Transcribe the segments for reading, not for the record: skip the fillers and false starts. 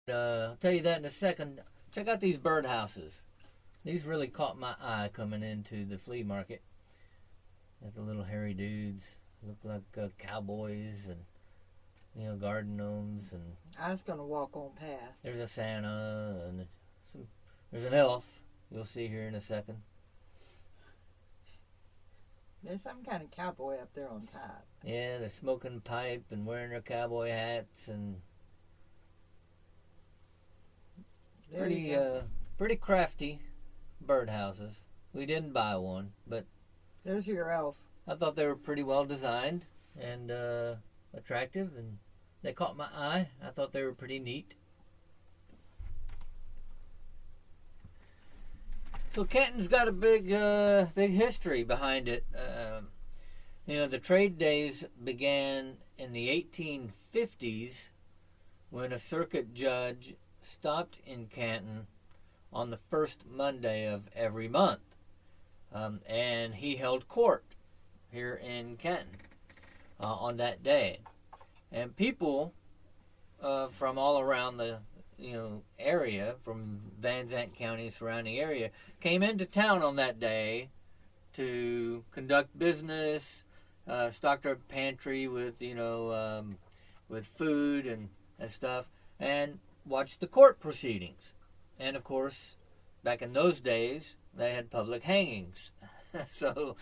I'll tell you that in a second. Check out these birdhouses. These really caught my eye coming into the flea market. There's the little hairy dudes. Look like cowboys and, garden gnomes. And I was going to walk on past. there's a Santa and there's an elf you'll see here in a second. There's some kind of cowboy up there on top. Yeah, they're smoking pipe and wearing their cowboy hats and pretty crafty birdhouses. We didn't buy one, but there's your elf. I thought they were pretty well designed and attractive, and they caught my eye. I thought they were pretty neat. So Canton's got a big history behind it. The trade days began in the 1850s when a circuit judge stopped in Canton on the first Monday of every month. And he held court here in Canton on that day. And people from all around the area, from Van Zandt County, surrounding area, came into town on that day to conduct business, stock their pantry with with food and stuff, and watch the court proceedings. And of course, back in those days, they had public hangings. So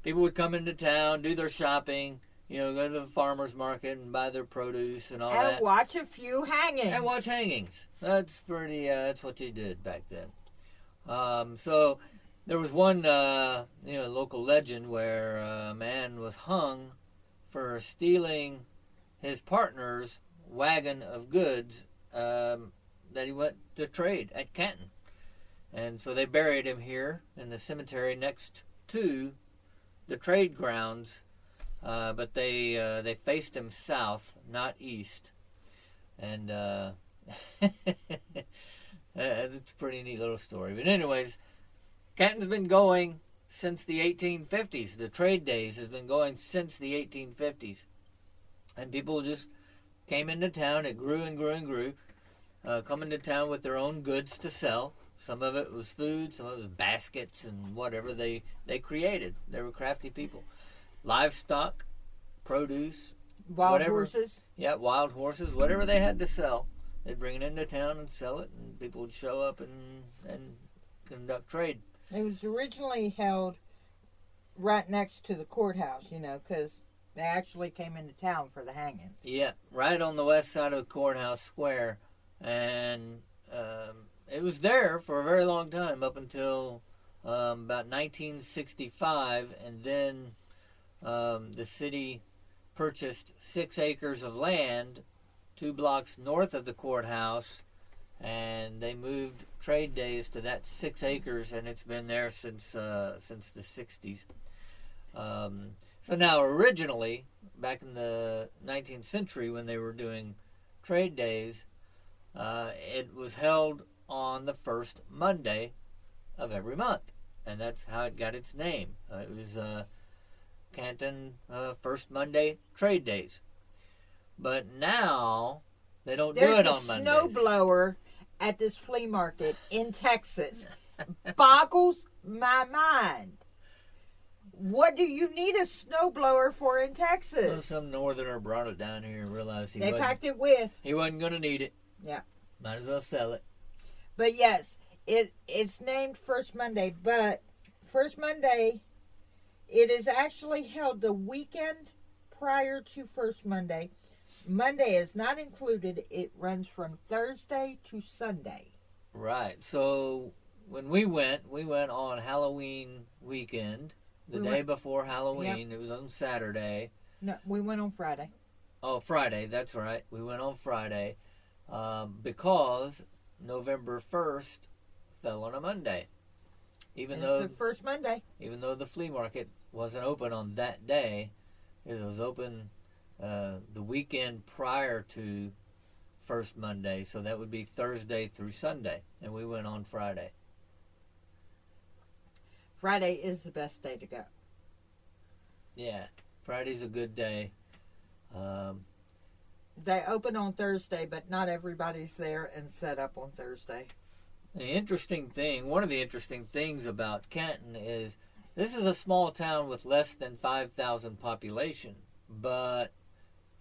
people would come into town, do their shopping, go to the farmer's market and buy their produce and all that. And watch a few hangings. And watch hangings. That's that's what you did back then. So there was one, local legend where a man was hung for stealing his partner's wagon of goods that he went to trade at Canton. And so they buried him here in the cemetery next to the trade grounds, but they faced him south, not east. And it's a pretty neat little story. But anyways, Canton's been going since the 1850s. The trade days has been going since the 1850s. And people just came into town. It grew and grew and grew. Coming to town with their own goods to sell. Some of it was food, some of it was baskets and whatever they created. They were crafty people. Livestock, produce, wild horses. Yeah, wild horses, whatever they had to sell. They'd bring it into town and sell it, and people would show up and conduct trade. It was originally held right next to the courthouse, because they actually came into town for the hangings. Yeah, right on the west side of the courthouse square. And it was there for a very long time, up until about 1965, and then the city purchased 6 acres of land 2 blocks north of the courthouse, and they moved trade days to that 6 acres, and it's been there since the 60s. So now, originally, back in the 19th century, when they were doing trade days, it was held on the first Monday of every month, and that's how it got its name. It was Canton First Monday Trade Days. But now they don't do it on Mondays. There's a snowblower at this flea market in Texas. Boggles my mind. What do you need a snowblower for in Texas? Well, some northerner brought it down here and realized they packed it with. He wasn't going to need it. Yeah. Might as well sell it. But yes, it's named First Monday, but First Monday, it is actually held the weekend prior to First Monday. Monday is not included. It runs from Thursday to Sunday. Right. So when we went on Halloween weekend, the day before Halloween. Yep. It was on Saturday. No, we went on Friday. Oh, Friday. That's right. We went on Friday because November 1st fell on a Monday. It's the first Monday. Even though the flea market wasn't open on that day, it was open the weekend prior to first Monday, so that would be Thursday through Sunday, and we went on Friday. Friday is the best day to go. Yeah, Friday's a good day. They open on Thursday, but not everybody's there and set up on Thursday. The interesting thing, one of the interesting things about Canton is this is a small town with less than 5,000 population, but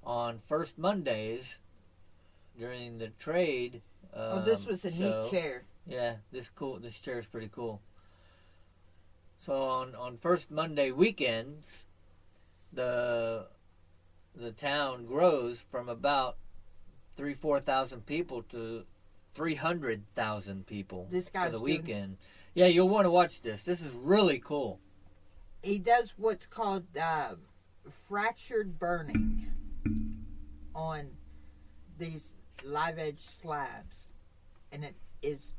on first Mondays during the trade. This was a neat chair. Yeah, this chair is pretty cool. So on first Monday weekends, the town grows from about 4,000 people to 300,000 people for the weekend. Yeah, you'll want to watch this. This is really cool. He does what's called fractured burning on these live edge slabs, and it is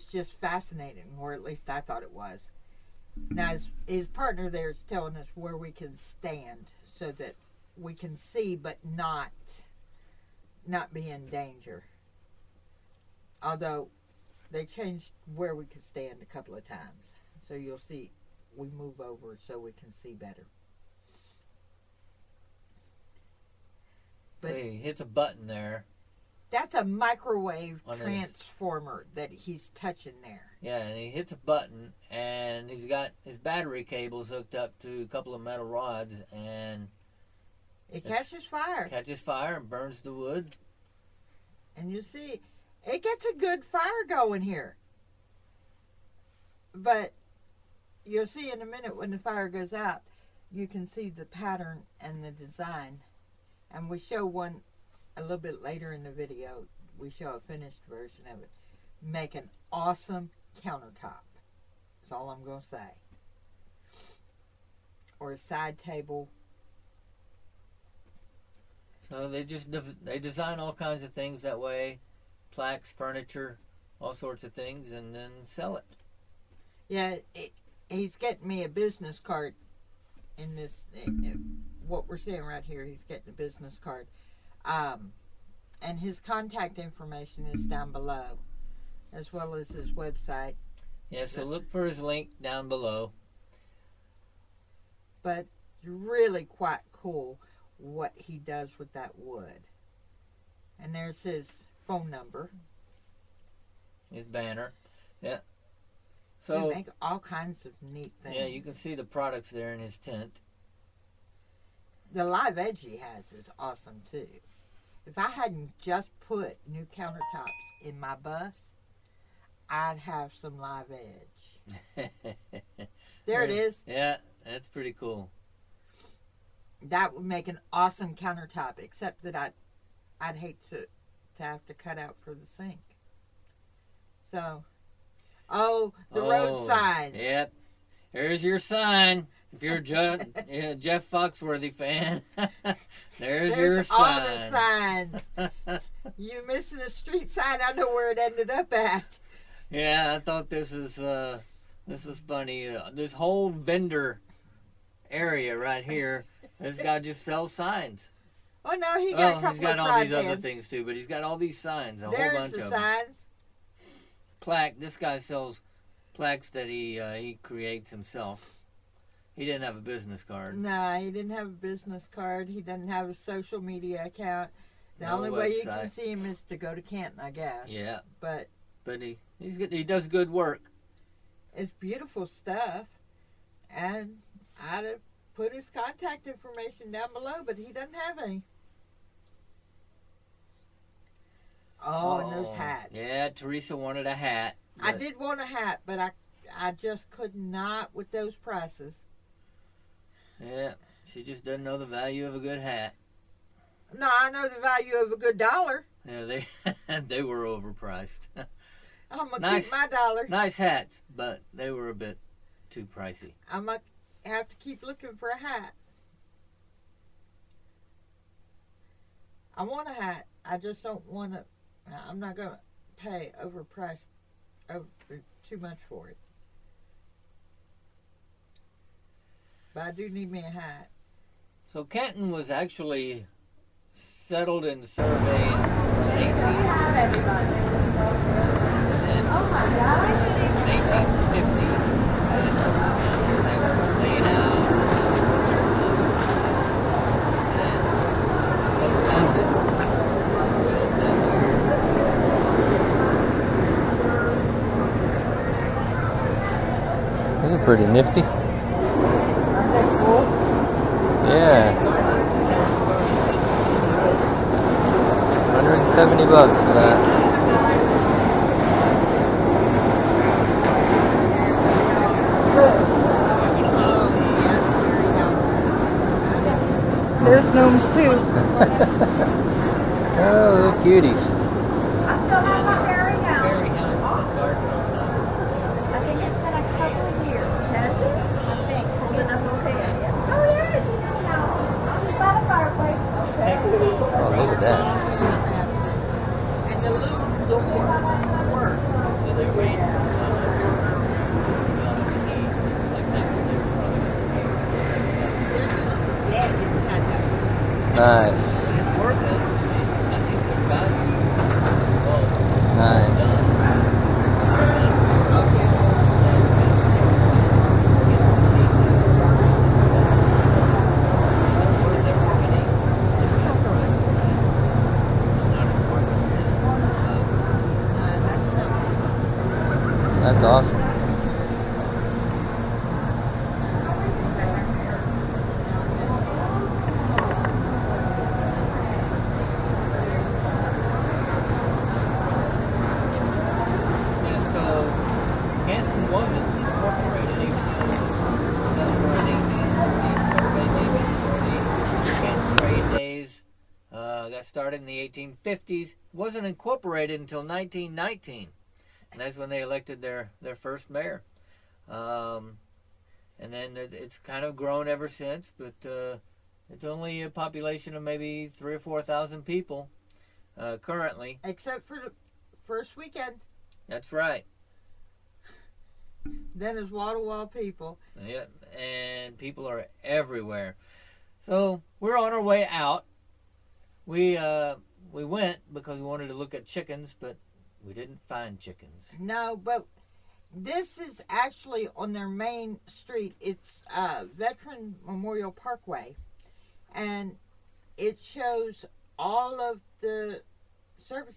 just fascinating, or at least I thought it was. Now his partner there is telling us where we can stand so that we can see but not be in danger. Although they changed where we could stand a couple of times, so you'll see we move over so we can see better. But he hits a button there. That's a microwave transformer that he's touching there. Yeah, and he hits a button, and he's got his battery cables hooked up to a couple of metal rods, and it catches fire. Catches fire and burns the wood. And you see, it gets a good fire going here. But you'll see in a minute when the fire goes out, you can see the pattern and the design. And we show one a little bit later in the video. We show a finished version of it. Make an awesome countertop. That's all I'm going to say. Or a side table. So they design all kinds of things that way. Plaques, furniture, all sorts of things, and then sell it. Yeah, he's getting me a business card in this. What we're seeing right here, he's getting a business card. And his contact information is down below, as well as his website. Yeah, so look for his link down below. But really quite cool what he does with that wood. And there's his phone number. His banner. Yeah. So they make all kinds of neat things. Yeah, you can see the products there in his tent. The live edge he has is awesome too. If I hadn't just put new countertops in my bus, I'd have some live edge. There it is. Yeah, that's pretty cool. That would make an awesome countertop, except that I'd hate to have to cut out for the sink. So, the road signs. Yep. Here's your sign. If you're a Jeff Foxworthy fan, there's your sign. All the signs. You missing a street sign, I know where it ended up at. Yeah, I thought this is funny. This whole vendor area right here, this guy just sells signs. Oh no, he got a couple he's got of all these bands. other things too, but he's got all these signs, a whole bunch of them. There's the signs. Plaque. This guy sells plaques that he creates himself. He didn't have a business card. No, he didn't have a business card. He doesn't have a social media account. The No only website. way you can see him is to go to Canton, I guess. Yeah. But he does good work. It's beautiful stuff. And I'd have put his contact information down below, but he doesn't have any. And those hats. Yeah, Teresa wanted a hat. I did want a hat, but I just could not with those prices. Yeah, she just doesn't know the value of a good hat. No, I know the value of a good dollar. Yeah, they were overpriced. I'm going to keep my dollar. Nice hats, but they were a bit too pricey. I'm going to have to keep looking for a hat. I want a hat. I just don't want to. I'm not going to pay overpriced too much for it. But I do need me a hat. So Canton was actually settled and surveyed in 1850. And then it was in 1850 that the town was actually laid out and the house was built. And the post office was built that year. These are pretty nifty. So Yeah, it kind of started about 10 years. $170 for that. Trade days got their start. Fairies, you're gonna love these. Yes, fairy houses. Absolutely. There's gnomes too. Oh, those cuties. Yeah, there's fairy houses and garden gnome houses there. I think it's been a couple of years, has it? I think. Holding up okay. Oh yeah, it's by the fireplace. It takes a while to Oh, look at that. And the little door works. So they range from $100 to $300-$400 each. Like that one there was probably about $300-$400. There's a little bed inside that room. Nice, But it's worth it. I mean, I think their value is well nice. done for the amount of work Oh, yeah. that you have to go to get to the detail that they put into those things. So they're worth every penny. They've got trust in that, but I'm not in the market for that $200. That's not pretty. That's awesome. Yeah, so Canton wasn't incorporated, even though it was settled in 1840, surveyed in 1840. Canton trade days got started in the 1850s. Wasn't incorporated until 1919, and that's when they elected their first mayor. And then it's kind of grown ever since, but it's only a population of maybe 3,000 or 4,000 people currently. Except for the first weekend. That's right. Then there's wall-to-wall people. Yeah, and people are everywhere. So we're on our way out. We went because we wanted to look at chickens, but we didn't find chickens. No, but this is actually on their main street. It's Veteran Memorial Parkway. And it shows all of the services